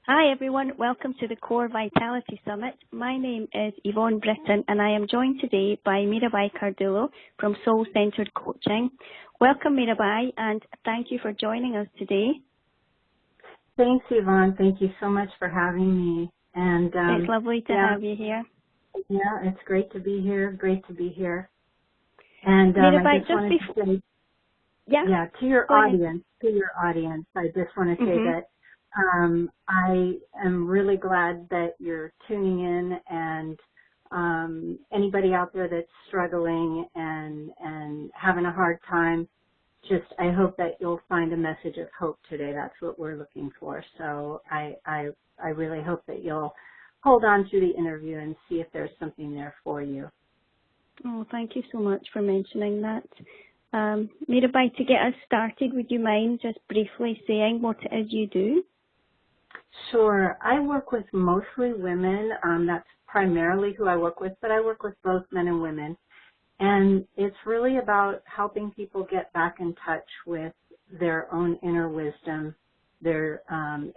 Hi everyone, welcome to the Core Vitality Summit. My name is Yvonne Britton and I am joined today by Mirabai Cardullo from Soul Centered Coaching. Welcome Mirabai and thank you for joining us today. Thanks Yvonne, thank you so much for having me. And it's lovely to have you here. Yeah, it's great to be here, And Mirabai, I just wanted to say, to your audience, I just want to say that I am really glad that you're tuning in, and anybody out there that's struggling and having a hard time, I hope that you'll find a message of hope today. That's what we're looking for. So I really hope that you'll hold on to the interview and see if there's something there for you. Oh, thank you so much for mentioning that. Mirabai, to get us started, would you mind just briefly saying what it is you do? Sure. I work with mostly women. That's primarily who I work with, but I work with both men and women. And it's really about helping people get back in touch with their own inner wisdom, their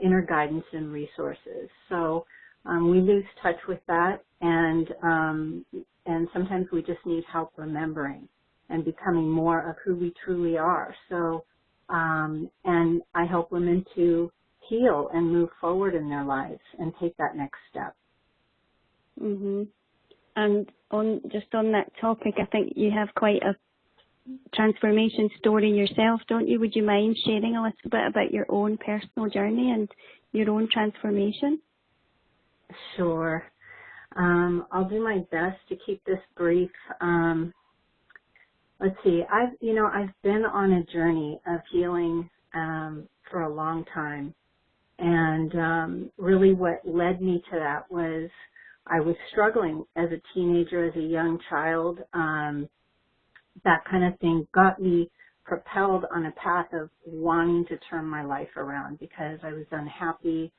inner guidance and resources. So we lose touch with that, and sometimes we just need help remembering and becoming more of who we truly are. So, and I help women to heal and move forward in their lives and take that next step. And on that topic, I think you have quite a transformation story yourself, don't you? Would you mind sharing a little bit about your own personal journey and your own transformation? Sure. I'll do my best to keep this brief. Let's see. I've been on a journey of healing for a long time. And really what led me to that was I was struggling as a teenager, as a young child. That kind of thing got me propelled on a path of wanting to turn my life around because I was unhappy.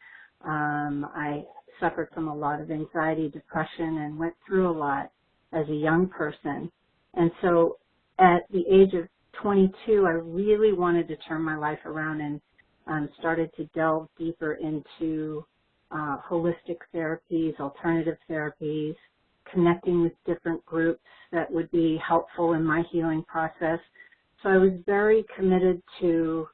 I suffered from a lot of anxiety, depression, and went through a lot as a young person. And so at the age of 22, I really wanted to turn my life around and started to delve deeper into holistic therapies, alternative therapies, connecting with different groups that would be helpful in my healing process. So I was very committed to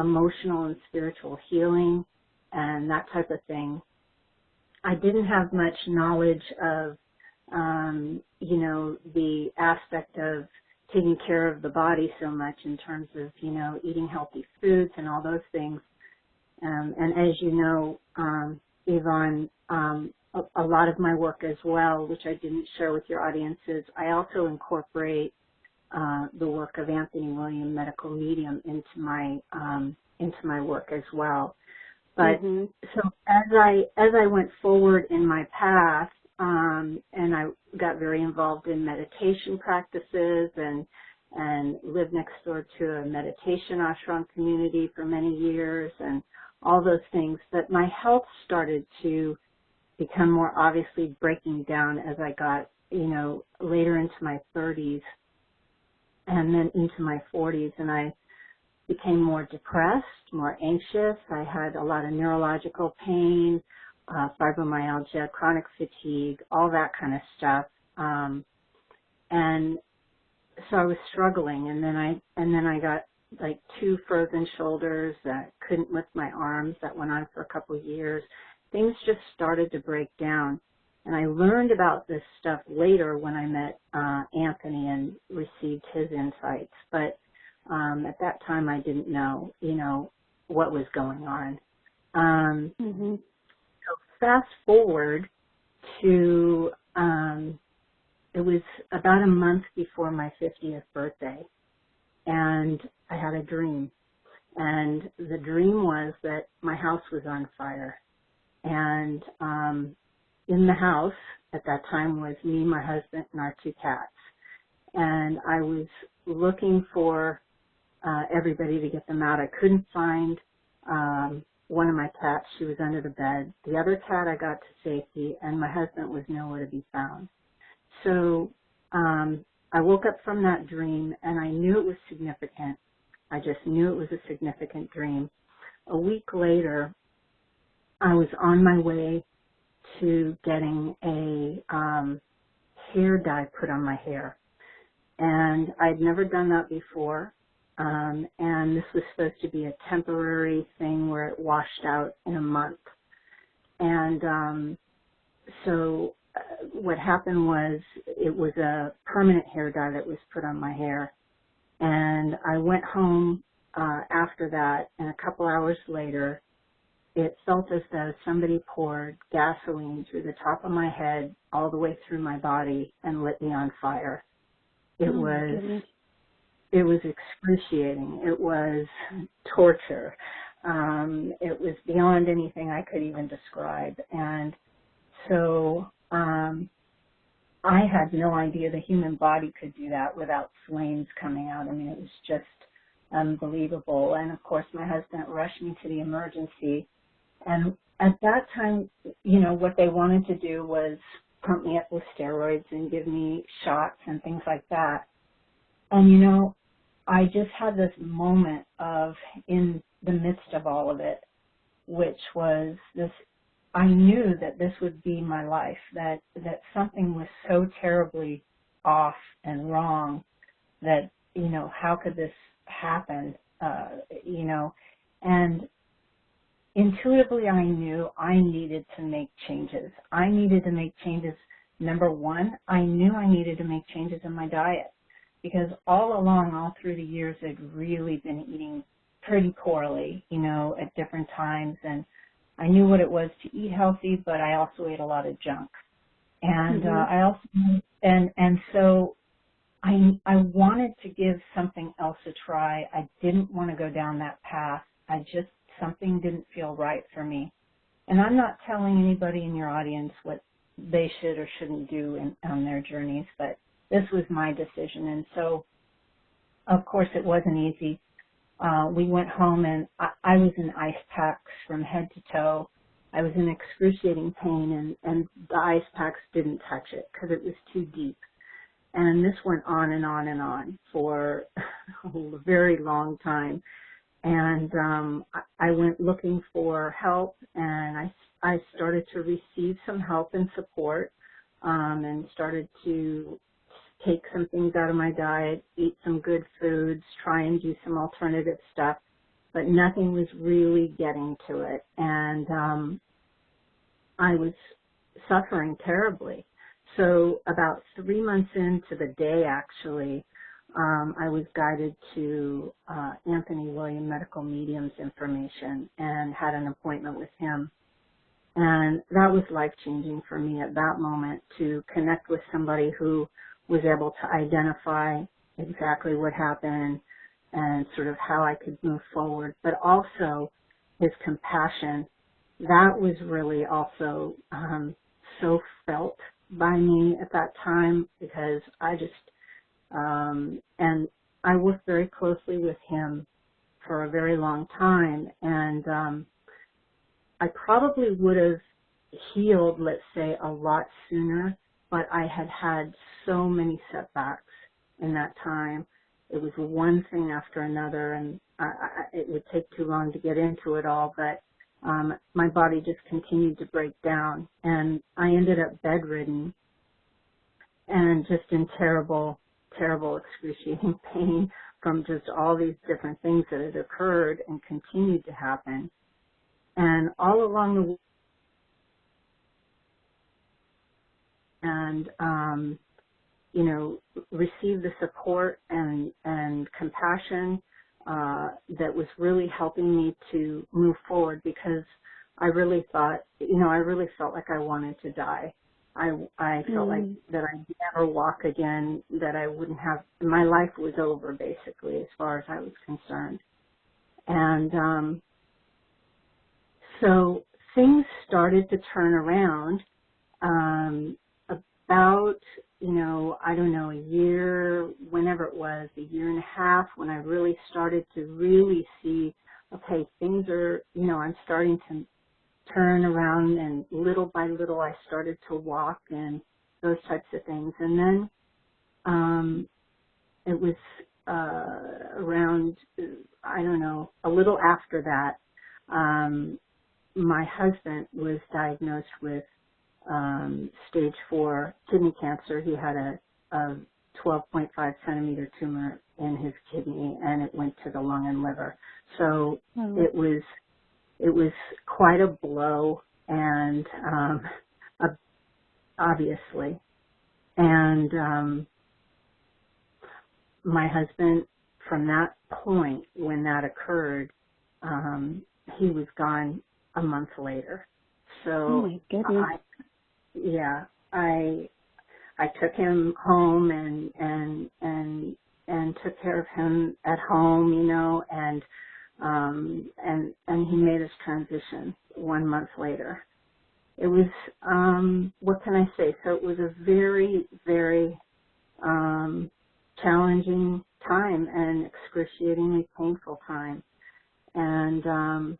emotional and spiritual healing and that type of thing. I didn't have much knowledge of, the aspect of taking care of the body so much in terms of, eating healthy foods and all those things. And as you know, Yvonne, a lot of my work as well, which I didn't share with your audiences, I also incorporate the work of Anthony William, medical medium, into my work as well. But so as I went forward in my path, and I got very involved in meditation practices and lived next door to a meditation ashram community for many years and all those things. But my health started to become more obviously breaking down as I got, later into my 30s and then into my 40s. And I became more depressed, more anxious. I had a lot of neurological pain, fibromyalgia, chronic fatigue, all that kind of stuff. And so I was struggling, and then I got like 2 frozen shoulders that couldn't lift my arms. That went on for a couple of years. Things just started to break down. And I learned about this stuff later when I met Anthony and received his insights. But at that time I didn't know, what was going on. So fast forward to, it was about a month before my 50th birthday, and I had a dream. And the dream was that my house was on fire. And in the house at that time was me, my husband, and our 2 cats. And I was looking for everybody to get them out. I couldn't find one of my cats. She was under the bed. The other cat I got to safety, and my husband was nowhere to be found. So I woke up from that dream, and I knew it was significant. I just knew it was a significant dream. A week later, I was on my way to getting a hair dye put on my hair. And I'd never done that before. And this was supposed to be a temporary thing where it washed out in a month. And so what happened was it was a permanent hair dye that was put on my hair. And I went home after that, and a couple hours later, it felt as though somebody poured gasoline through the top of my head all the way through my body and lit me on fire. It was excruciating. It was torture. It was beyond anything I could even describe. And so I had no idea the human body could do that without flames coming out. I mean, it was just unbelievable. And of course, my husband rushed me to the emergency. And at that time, you know, what they wanted to do was pump me up with steroids and give me shots and things like that. And, you know, I just had this moment of, in the midst of all of it, which was this, I knew that this would be my life, that something was so terribly off and wrong that, you know, how could this happen, you know, and intuitively I knew I needed to make changes. I needed to make changes. Number one, I knew I needed to make changes in my diet because all along, all through the years, I'd really been eating pretty poorly, you know, at different times. And I knew what it was to eat healthy, but I also ate a lot of junk. And so I wanted to give something else a try. I didn't want to go down that path. Something didn't feel right for me. And I'm not telling anybody in your audience what they should or shouldn't do on their journeys, but this was my decision. And so, of course, it wasn't easy. We went home and I was in ice packs from head to toe. I was in excruciating pain and the ice packs didn't touch it because it was too deep. And this went on and on and on for a very long time. And I went looking for help, and I started to receive some help and support, and started to take some things out of my diet, eat some good foods, try and do some alternative stuff, but nothing was really getting to it. And I was suffering terribly. So about 3 months into the day, actually, I was guided to Anthony William Medical Medium's information and had an appointment with him. And that was life-changing for me at that moment to connect with somebody who was able to identify exactly what happened and sort of how I could move forward, but also his compassion. That was really also so felt by me at that time because I just and I worked very closely with him for a very long time, and I probably would have healed, let's say, a lot sooner, but I had had so many setbacks in that time. It was one thing after another, and it would take too long to get into it all, but my body just continued to break down, and I ended up bedridden and just in terrible excruciating pain from just all these different things that had occurred and continued to happen. And all along the way, and you know, received the support and compassion that was really helping me to move forward because I really thought, you know, I really felt like I wanted to die. I felt like that I'd never walk again, that I wouldn't have, my life was over basically as far as I was concerned. And so things started to turn around about, you know, I don't know, a year, whenever it was, a year and a half, when I really started to really see, okay, things are, you know, I'm starting to turn around, and little by little I started to walk and those types of things. And then it was around, I don't know, a little after that, my husband was diagnosed with stage 4 kidney cancer. He had a 12.5 centimeter tumor in his kidney, and it went to the lung and liver. So it was quite a blow, and obviously. And my husband, from that point when that occurred, he was gone a month later. So oh my goodness. I took him home and took care of him at home, you know, and he made his transition 1 month later. It was, what can I say? So it was a very, very, challenging time and excruciatingly painful time. And,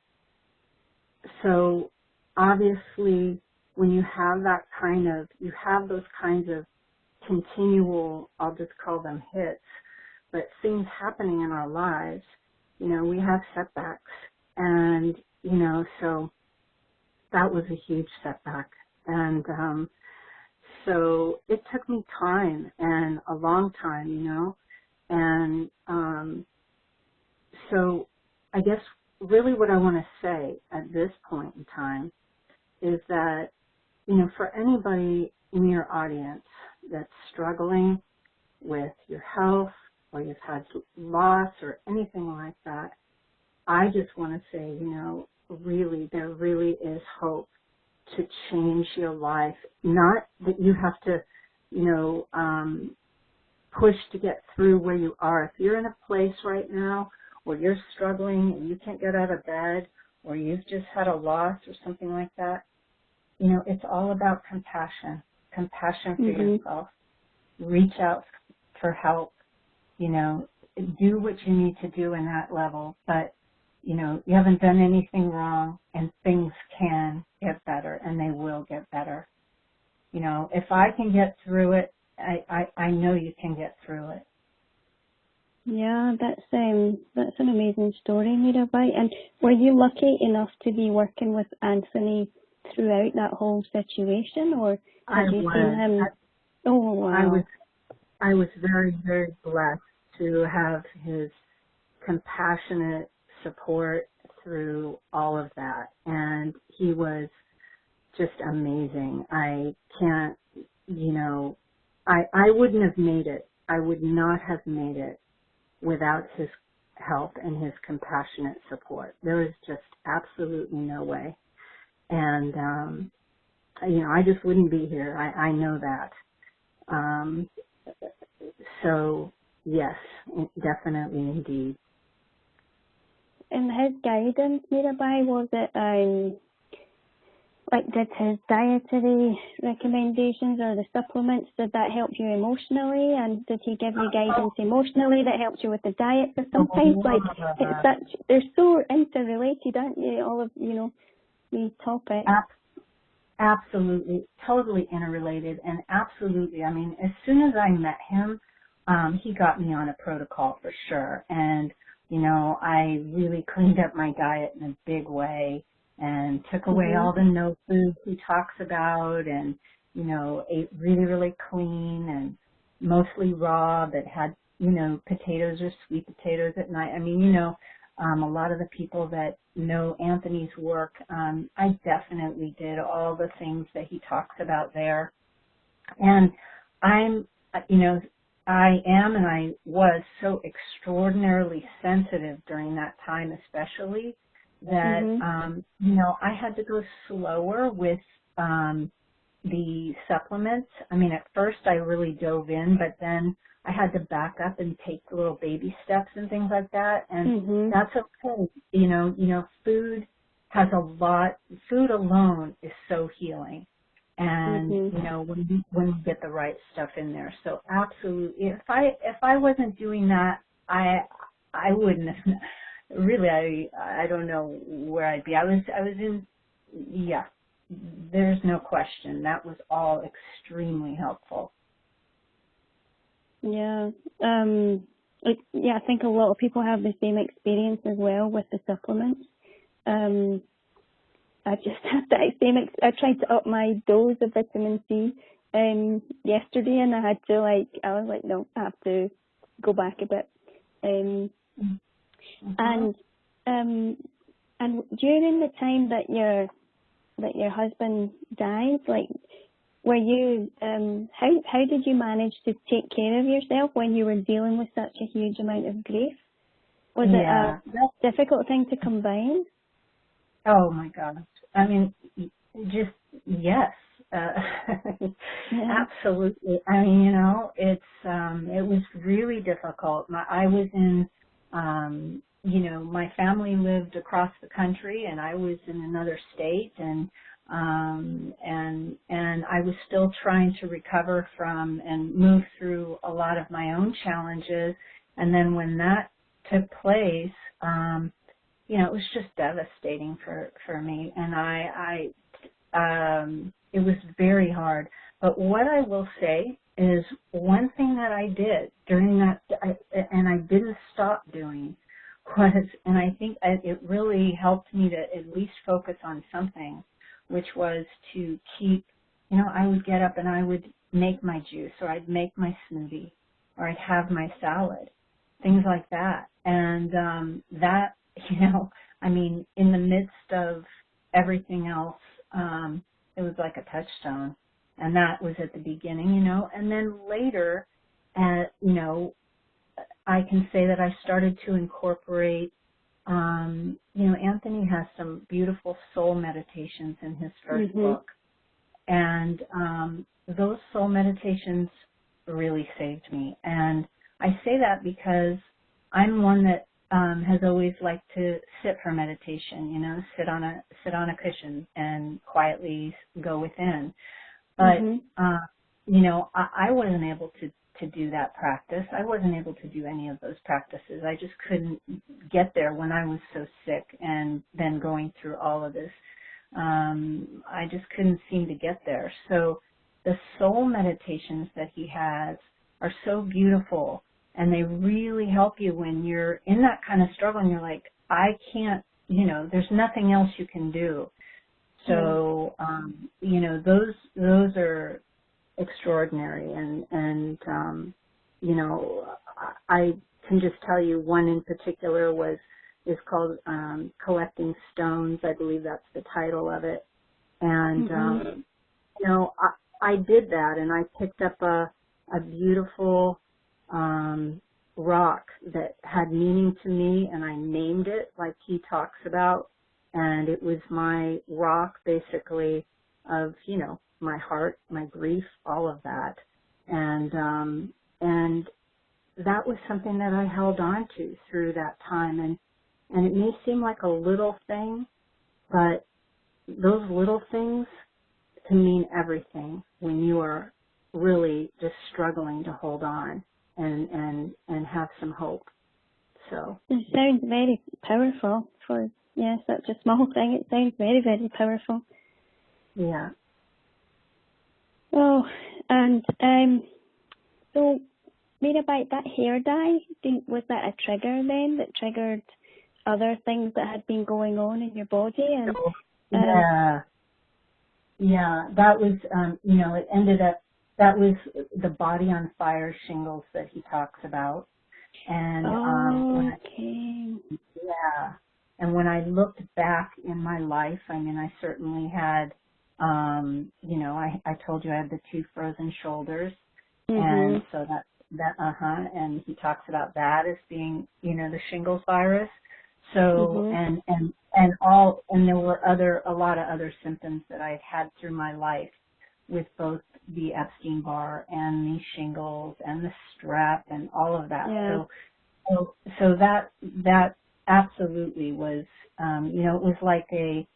so obviously when you have that you have those kinds of continual, I'll just call them hits, but things happening in our lives, you know, we have setbacks. And, you know, so that was a huge setback. And so it took me time, and a long time, you know. And so I guess really what I want to say at this point in time is that, you know, for anybody in your audience that's struggling with your health, or you've had loss or anything like that, I just want to say, you know, really, there really is hope to change your life. Not that you have to, you know, push to get through where you are. If you're in a place right now where you're struggling and you can't get out of bed, or you've just had a loss or something like that, you know, it's all about compassion for yourself. Reach out for help, you know, do what you need to do in that level. But, you know, you haven't done anything wrong, and things can get better, and they will get better. You know, if I can get through it, I know you can get through it. Yeah, that's an amazing story, Mirabai. And were you lucky enough to be working with Anthony throughout that whole situation, or had you seen him? Oh wow! I was very, very blessed to have his compassionate support through all of that, and he was just amazing. I can't, you know, I wouldn't have made it. I would not have made it without his help and his compassionate support. There is just absolutely no way. And, you know, I just wouldn't be here. I know that. So, yes, definitely, indeed. And his guidance, Mirabai, was it, did his dietary recommendations or the supplements, did that help you emotionally? And did he give you guidance emotionally that helped you with the diet? Because sometimes, they're so interrelated, aren't you? All of, you know, these topics. Absolutely, totally interrelated, and absolutely. I mean, as soon as I met him, he got me on a protocol for sure. And, you know, I really cleaned up my diet in a big way, and took away all the no food he talks about, and, you know, ate really, really clean and mostly raw, but had, you know, potatoes or sweet potatoes at night. I mean, you know, a lot of the people that know Anthony's work, I definitely did all the things that he talks about there. And I'm, you know, I am and I was so extraordinarily sensitive during that time, especially, that, you know, I had to go slower with the supplements. I mean, at first I really dove in, but then I had to back up and take little baby steps and things like that. And that's okay. You know, food has a lot, food alone is so healing. And, you know, when we get the right stuff in there. So absolutely, if I wasn't doing that, I wouldn't have, really, I don't know where I'd be. I was in, yeah, there's no question. That was all extremely helpful. Yeah. I think a lot of people have the same experience as well with the supplements. I just had that same. I tried to up my dose of vitamin C yesterday, and I was like, no, I have to go back a bit. And during the time that your husband died, like, were you how did you manage to take care of yourself when you were dealing with such a huge amount of grief? Was it a difficult thing to combine? Oh my gosh. I mean, just, yes. Absolutely. I mean, you know, it was really difficult. I was in, you know, my family lived across the country and I was in another state, and I was still trying to recover from and move through a lot of my own challenges. And then when that took place, you know, it was just devastating for me, and it was very hard. But what I will say is, one thing that I did during that, and I didn't stop doing, was, and I think it really helped me to at least focus on something, which was to keep, you know, I would get up and I would make my juice, or I'd make my smoothie, or I'd have my salad, things like that. And that, you know, I mean, in the midst of everything else, it was like a touchstone. And that was at the beginning, you know. And then later, you know, I can say that I started to incorporate, you know, Anthony has some beautiful soul meditations in his first book. And those soul meditations really saved me. And I say that because I'm one that has always liked to sit for meditation, you know, sit on a cushion and quietly go within. But, you know, I wasn't able to do that practice. I wasn't able to do any of those practices. I just couldn't get there when I was so sick and then going through all of this. I just couldn't seem to get there. So the soul meditations that he has are so beautiful, and they really help you when you're in that kind of struggle and you're like, I can't, you know, there's nothing else you can do. So, you know, those are extraordinary. And you know, I can just tell you one in particular is called Collecting Stones. I believe that's the title of it. And, you know, I did that, and I picked up a beautiful rock that had meaning to me, and I named it like he talks about, and it was my rock, basically, of, you know, my heart, my grief, all of that. And that was something that I held on to through that time. And it may seem like a little thing, but those little things can mean everything when you are really just struggling to hold on and have some hope. So it sounds very powerful for such a small thing. It sounds very, very powerful. Yeah. Oh, and so Mirabai, that hair dye, was that a trigger then that triggered other things that had been going on in your body? And yeah, that was, you know, it ended up, that was the body on fire shingles that he talks about. And and when I looked back in my life, I mean, I certainly had, you know, I told you I had the 2 frozen shoulders, and so and he talks about that as being, you know, the shingles virus. So, and there were a lot of other symptoms that I had through my life with both the Epstein-Barr and the shingles and the strep and all of that. Yeah. So that absolutely was, you know, it was like a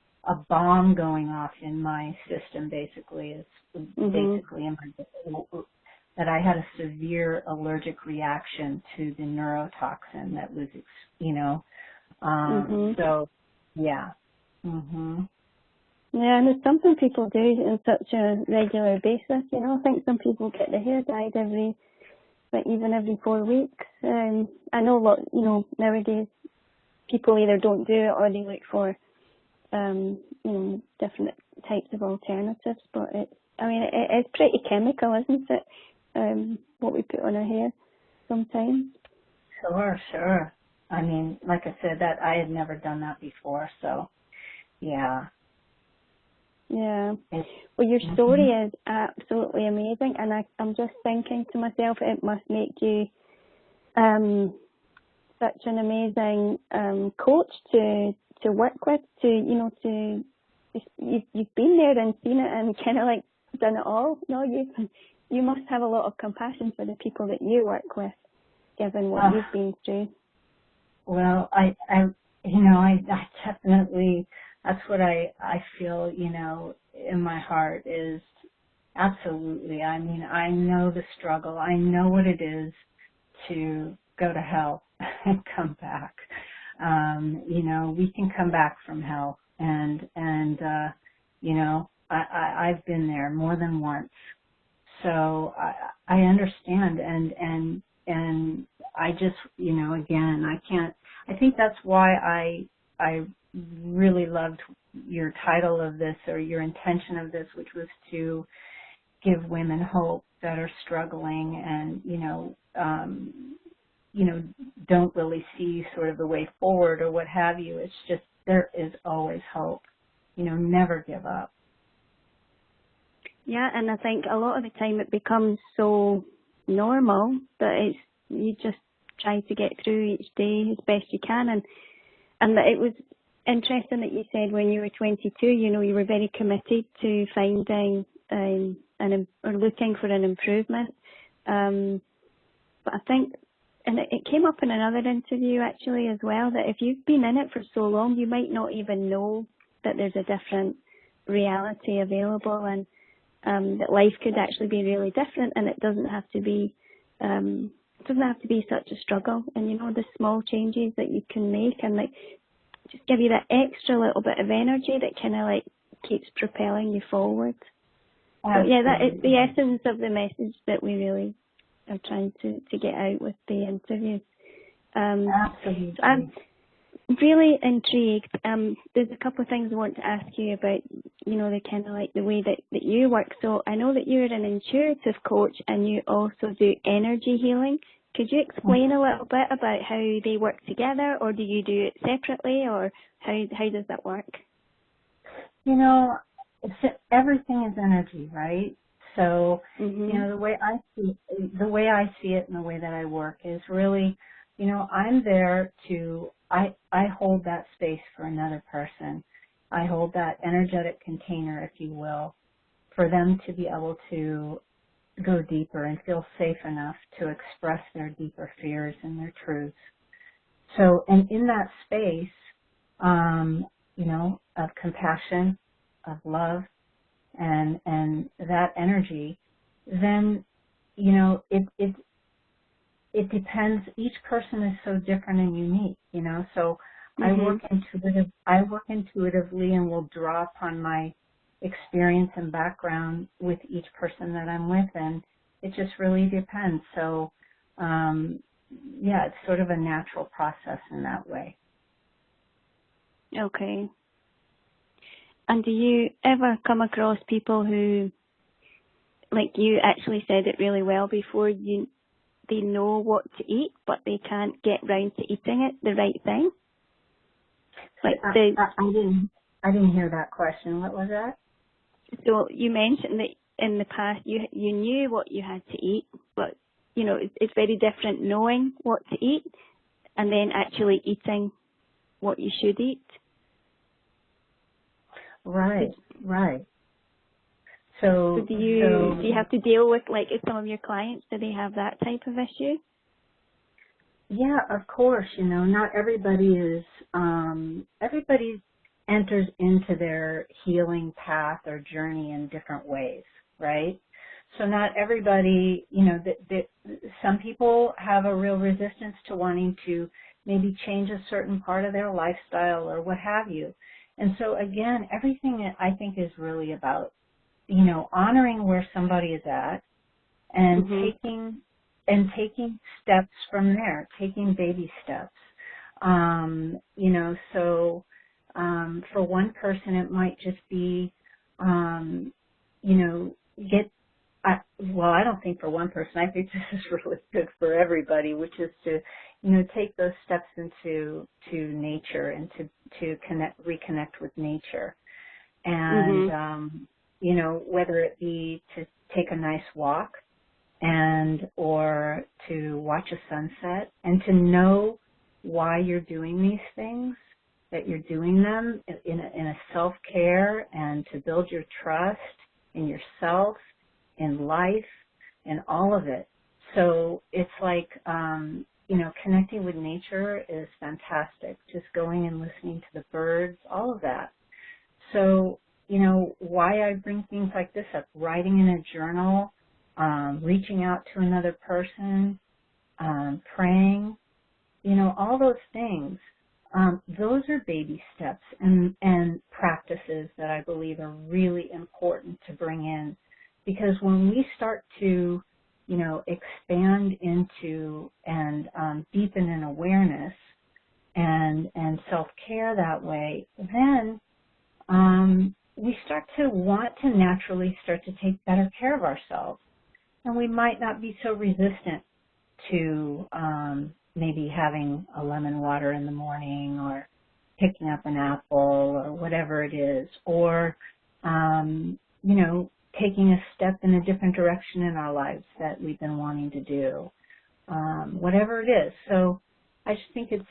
bomb going off in my system, basically. Basically in my, that I had a severe allergic reaction to the neurotoxin that was, you know, so yeah. Yeah, and it's something people do in such a regular basis. You know, I think some people get their hair dyed even every 4 weeks. I know a lot, you know, nowadays people either don't do it or they look for different types of alternatives, but it's pretty chemical, isn't it? What we put on our hair sometimes. Sure. I mean, like I said, that I had never done that before, so yeah. Yeah. Well, your story is absolutely amazing, and I'm just thinking to myself, it must make you such an amazing coach to work with. You've been there and seen it and kind of like done it all. No, you must have a lot of compassion for the people that you work with, given what you've been through. Well, I definitely, that's what I feel, in my heart is absolutely. I mean, I know the struggle. I know what it is to go to hell and come back. We can come back from hell and I've been there more than once. So I understand and I just, again, I think that's why I really loved your title of this or your intention of this, which was to give women hope that are struggling and, don't really see sort of the way forward or what have you. It's just, there is always hope, never give up. Yeah, and I think a lot of the time it becomes so normal that you just try to get through each day as best you can, and that it was interesting that you said when you were 22, you were very committed to finding or looking for an improvement. But I think, and it came up in another interview actually as well, that if you've been in it for so long, you might not even know that there's a different reality available, and that life could actually be really different, and it doesn't have to be such a struggle. And the small changes that you can make and like just give you that extra little bit of energy that kind of like keeps propelling you forward. So yeah, that is the essence of the message that we really are trying to get out with the interview. Absolutely. So I'm really intrigued. There's a couple of things I want to ask you about, the kind of like the way that you work. So I know that you're an intuitive coach and you also do energy healing. Could you explain a little bit about how they work together, or do you do it separately, or how does that work? Everything is energy, right? So, Mm-hmm. the way I see it and the way that I work is really, I'm there I hold that space for another person. I hold that energetic container, if you will, for them to be able to go deeper and feel safe enough to express their deeper fears and their truths. So, and in that space, of compassion, of love, and that energy, then, it depends. Each person is so different and unique, so Mm-hmm. I work intuitively and will draw upon my experience and background with each person that I'm with, and it just really depends. So, it's sort of a natural process in that way. Okay. And do you ever come across people who, like you actually said it really well before, they know what to eat, but they can't get round to eating it the right thing? Like I didn't hear that question. What was that? So you mentioned that in the past you knew what you had to eat, but it's very different knowing what to eat and then actually eating what you should eat. Right. So do you have to deal with, like, if some of your clients, do they have that type of issue? Yeah, of course. Not everybody everybody enters into their healing path or journey in different ways, right? So not everybody, some people have a real resistance to wanting to maybe change a certain part of their lifestyle or what have you. And so again, everything I think is really about, honoring where somebody is at and taking steps from there, taking baby steps. for one person, it might just be, well, I don't think for one person. I think this is really good for everybody, which is to, take those steps into nature and to reconnect with nature. And, whether it be to take a nice walk or to watch a sunset, and to know why you're doing these things, that you're doing them in a self-care, and to build your trust in yourself, in life, in all of it. So it's like, connecting with nature is fantastic. Just going and listening to the birds, all of that. So, why I bring things like this up, writing in a journal, reaching out to another person, praying, all those things. Those are baby steps and practices that I believe are really important to bring in, because when we start to, expand into and deepen in awareness and self-care that way, then we start to want to naturally start to take better care of ourselves, and we might not be so resistant to maybe having a lemon water in the morning, or picking up an apple, or whatever it is, or, taking a step in a different direction in our lives that we've been wanting to do, whatever it is. So I just think it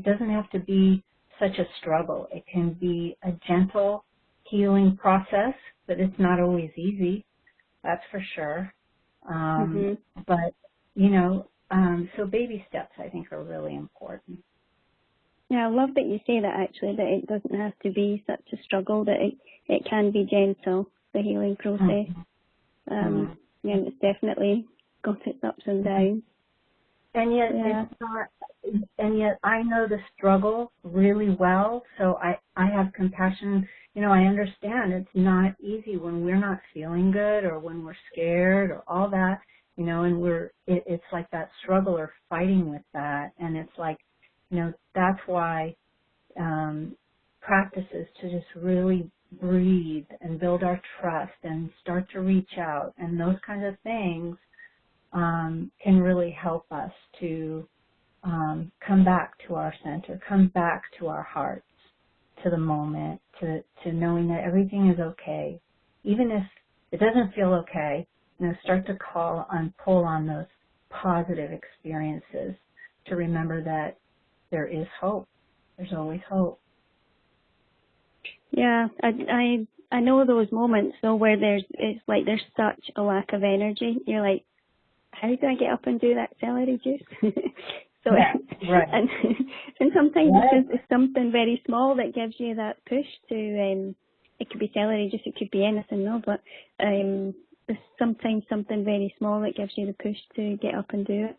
doesn't have to be such a struggle. It can be a gentle healing process, but it's not always easy, that's for sure. But, so baby steps I think are really important. Yeah, I love that you say that, actually, that it doesn't have to be such a struggle, that it can be gentle, the healing process. And it's definitely got its ups and downs. And yet it's not, and yet I know the struggle really well, so I have compassion. I understand it's not easy when we're not feeling good, or when we're scared, or all that, and it's like that struggle or fighting with that. And it's like, that's why practices to just really breathe and build our trust and start to reach out, and those kinds of things can really help us to come back to our center, come back to our hearts, to the moment, to knowing that everything is okay. Even if it doesn't feel okay, start to pull on those positive experiences, to remember that there is hope. There's always hope. Yeah, I know those moments though where it's like there's such a lack of energy. You're like, how do I get up and do that celery juice? So right. And sometimes it's something very small that gives you that push to. It could be celery juice, it could be anything, no, but there's sometimes something very small that gives you the push to get up and do it.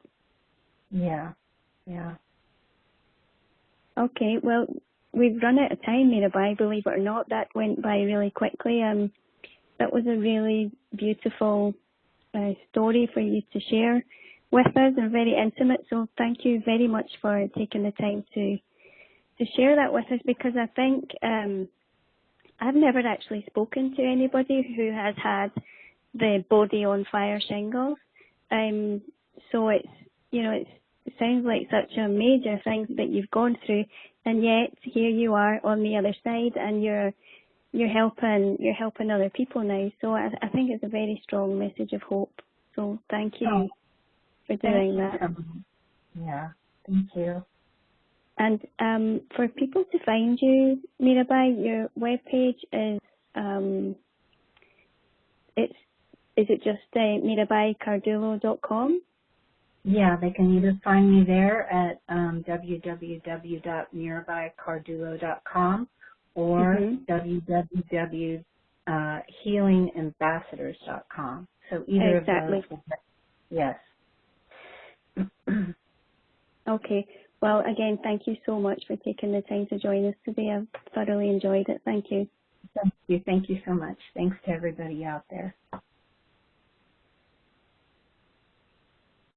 Yeah. Okay, well, we've run out of time, Mirabai, believe it or not. That went by really quickly. That was a really beautiful story for you to share with us, and very intimate. So thank you very much for taking the time to share that with us, because I think I've never actually spoken to anybody who has had the body on fire shingles. So it sounds like such a major thing that you've gone through, and yet here you are on the other side, and you're helping other people now. So I think it's a very strong message of hope. So thank you for doing that. Yeah, thank you. And for people to find you, Mirabai, your webpage is it just MirabaiCardullo.com? Yeah, they can either find me there at www.mirabaicardullo.com or www.healingambassadors.com. So either of those. Yes. Okay. Well, again, thank you so much for taking the time to join us today. I've thoroughly enjoyed it. Thank you. Thank you so much. Thanks to everybody out there.